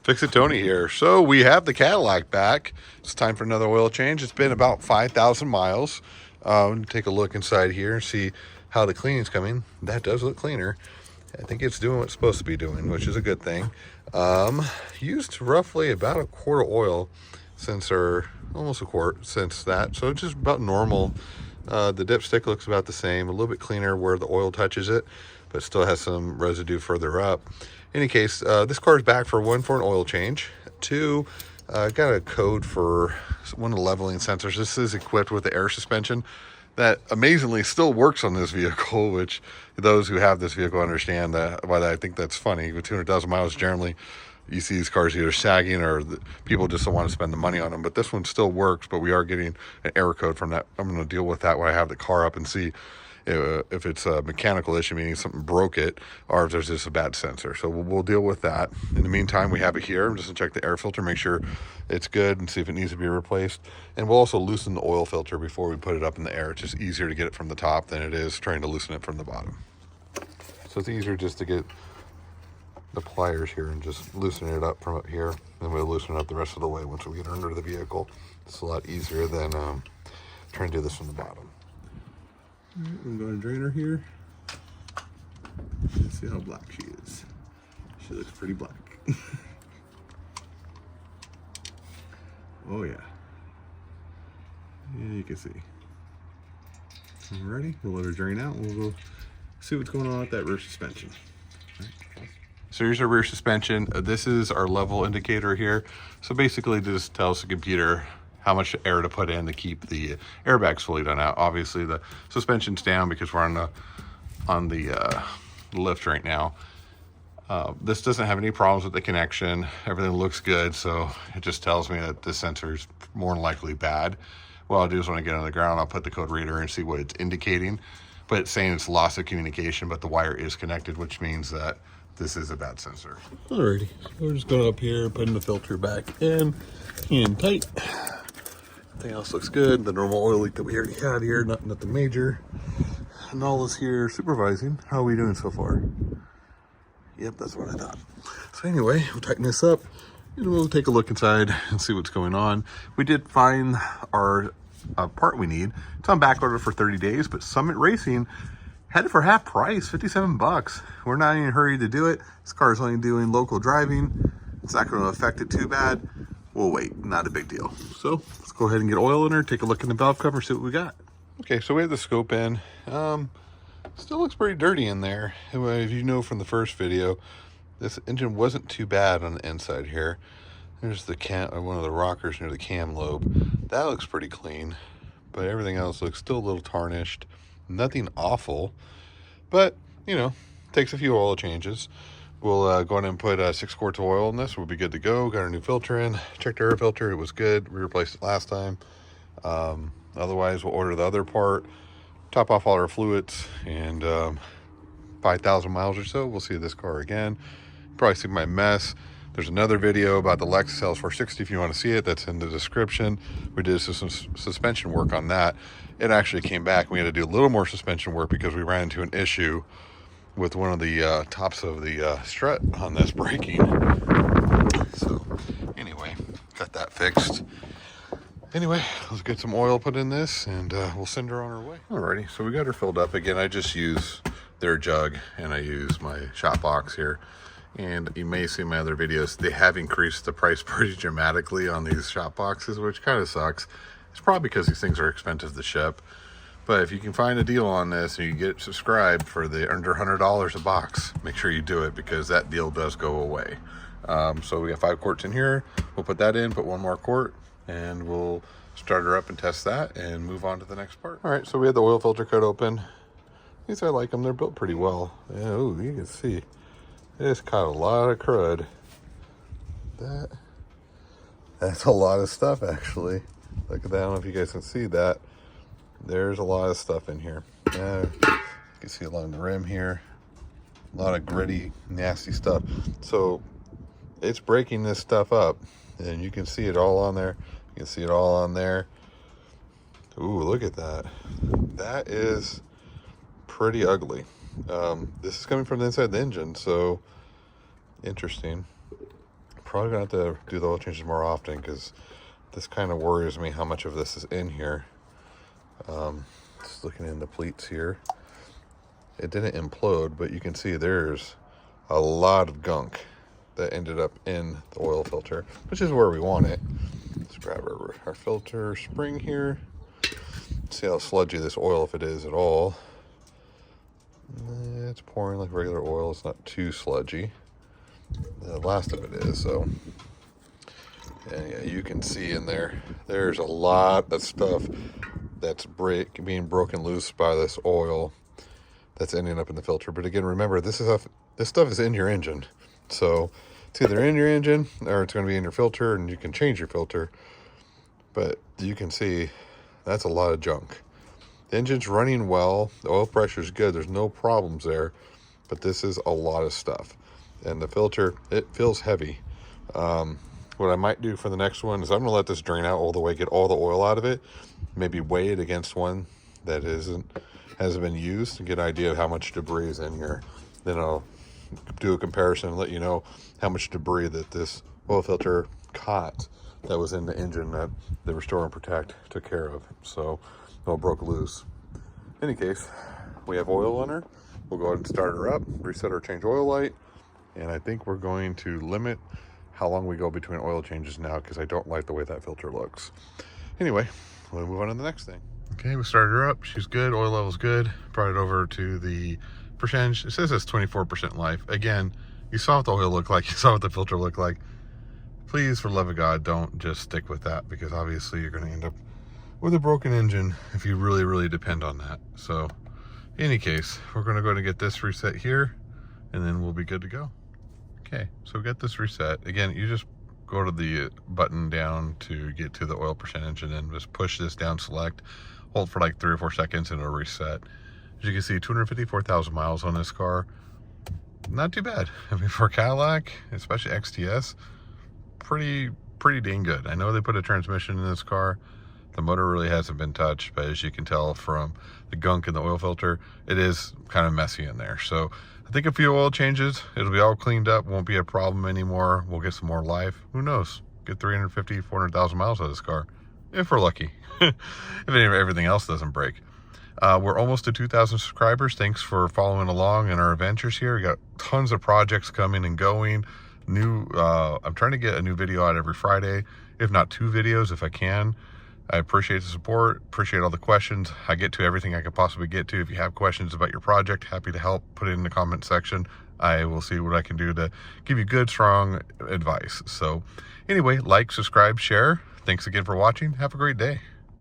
Fix-It Tony here. So we have the Cadillac back. It's time for another oil change. It's been about 5,000 miles. Take a look inside here and see how the cleaning's coming. That does look cleaner. I think it's doing what it's supposed to be doing, which is a good thing. Used roughly about a quart of oil since, or almost a quart since that. So just about normal. The dipstick looks about the same, a little bit cleaner where the oil touches it, but still has some residue further up. In any case, this car is back for one, for an oil change. Two, got a code for one of the leveling sensors. This is equipped with the air suspension that amazingly still works on this vehicle, which those who have this vehicle understand that, why I think that's funny. With 200,000 miles, generally you see these cars either sagging or people just don't want to spend the money on them, but this one still works. But we are getting an error code from that. I'm going to deal with that when I have the car up and see if it's a mechanical issue, meaning something broke it, or if there's just a bad sensor. So we'll deal with that. In the meantime, we have it here. I'm just gonna check the air filter, make sure it's good, and see if it needs to be replaced. And we'll also loosen the oil filter before we put it up in the air. It's just easier to get it from the top than it is trying to loosen it from the bottom. So it's easier just to get the pliers here and just loosen it up from up here. Then we'll loosen it up the rest of the way once we get under the vehicle. It's a lot easier than trying to do this from the bottom. I'm going to drain her here. Let's see how black she is. She looks pretty black. Oh yeah. Yeah, you can see. Alrighty, we'll let her drain out. We'll go see what's going on with that rear suspension. So here's our rear suspension. This is our level indicator here. So basically this tells the computer how much air to put in to keep the airbags fully done out. Obviously the suspension's down because we're on the lift right now. This doesn't have any problems with the connection. Everything looks good, so it just tells me that this sensor is more than likely bad. What I'll do is when I get on the ground, I'll put the code reader and see what it's indicating. But it's saying it's loss of communication, but the wire is connected, which means that this is a bad sensor. Alrighty, so we're just going up here, putting the filter back in tight. Everything else looks good. The normal oil leak that we already had here, nothing major. Nola's here supervising. How are we doing so far? Yep, that's what I thought. So anyway, we'll tighten this up and we'll take a look inside and see what's going on. We did find our part we need. It's on back order for 30 days, but Summit Racing had it for half price, 57 bucks. We're not in a hurry to do it. This car is only doing local driving. It's not going to affect it too bad. We'll wait, not a big deal. So let's go ahead and get oil in her, take a look in the valve cover, see what we got. Okay, so we have the scope in. Still looks pretty dirty in there. If you know from the first video, this engine wasn't too bad on the inside here. There's the one of the rockers near the cam lobe. That looks pretty clean, but everything else looks still a little tarnished. Nothing awful, but you know, takes a few oil changes. We'll go ahead and put 6 quarts of oil in this. We'll be good to go. Got our new filter in. Checked our air filter. It was good. We replaced it last time. Otherwise, we'll order the other part, top off all our fluids, and 5,000 miles or so, we'll see this car again. Probably see my mess. There's another video about the Lexus LS460 if you want to see it. That's in the description. We did some suspension work on that. It actually came back. We had to do a little more suspension work because we ran into an issue with one of the tops of the strut on this braking. So anyway, got that fixed. Anyway, let's get some oil put in this and we'll send her on her way. Alrighty, so we got her filled up again. I just use their jug and I use my shop box here. And you may see in my other videos, they have increased the price pretty dramatically on these shop boxes, which kind of sucks. It's probably because these things are expensive to ship. But if you can find a deal on this and you get subscribed for the under $100 a box, make sure you do it because that deal does go away. So we got 5 quarts in here. We'll put that in, put 1 more quart, and we'll start her up and test that and move on to the next part. All right, so we had the oil filter cut open. These I like them. They're built pretty well. Yeah, ooh, you can see it's caught a lot of crud. That's a lot of stuff actually. Look at that. I don't know if you guys can see that. There's a lot of stuff in here. You can see along the rim here, a lot of gritty, nasty stuff. So it's breaking this stuff up, and you can see it all on there. You can see it all on there. Ooh, look at that. That is pretty ugly. This is coming from the inside of the engine, so interesting. probably gonna have to do the oil changes more often, because this kind of worries me how much of this is in here. Just looking in the pleats here, it didn't implode, but you can see there's a lot of gunk that ended up in the oil filter, which is where we want it. Let's grab our filter spring here. See how sludgy this oil, if it is at all. It's pouring like regular oil. It's not too sludgy. The last of it is, so. And yeah, you can see in there, there's a lot of stuff that's being broken loose by this oil that's ending up in the filter. But again, remember, this stuff is in your engine. So it's either in your engine or it's going to be in your filter, and you can change your filter. But you can see that's a lot of junk. The engine's running well. The oil pressure is good. There's no problems there. But this is a lot of stuff. And the filter, it feels heavy. What I might do for the next one is I'm going to let this drain out all the way, get all the oil out of it. Maybe weigh it against one that hasn't been used to get an idea of how much debris is in here. Then I'll do a comparison and let you know how much debris that this oil filter caught that was in the engine that the Restore and Protect took care of. So it all broke loose. In any case, we have oil on her. We'll go ahead and start her up, reset our change oil light, and I think we're going to limit how long we go between oil changes now, because I don't like the way that filter looks. Anyway, we'll move on to the next thing. Okay, we started her up. She's good. Oil level's good. Brought it over to the percentage. It says it's 24% life. Again, you saw what the oil looked like. You saw what the filter looked like. Please, for the love of God, don't just stick with that, because obviously you're going to end up with a broken engine if you really, really depend on that. So, in any case, we're going to go ahead and get this reset here, and then we'll be good to go. Okay, so get this reset. Again, you just go to the button down to get to the oil percentage, and then just push this down, select, hold for like 3 or 4 seconds, and it'll reset. As you can see, 254,000 miles on this car. Not too bad. I mean, for Cadillac, especially XTS, pretty dang good. I know they put a transmission in this car. The motor really hasn't been touched, but as you can tell from the gunk in the oil filter, it is kind of messy in there. So I think a few oil changes, it'll be all cleaned up, won't be a problem anymore. We'll get some more life. Who knows? Get 350, 400,000 miles out of this car, if we're lucky. If everything else doesn't break. We're almost to 2,000 subscribers. Thanks for following along in our adventures here. We got tons of projects coming and going. I'm trying to get a new video out every Friday, if not 2 videos if I can. I appreciate the support, appreciate all the questions. I get to everything I could possibly get to. If you have questions about your project, happy to help. Put it in the comment section. I will see what I can do to give you good, strong advice. So anyway, like, subscribe, share. Thanks again for watching. Have a great day.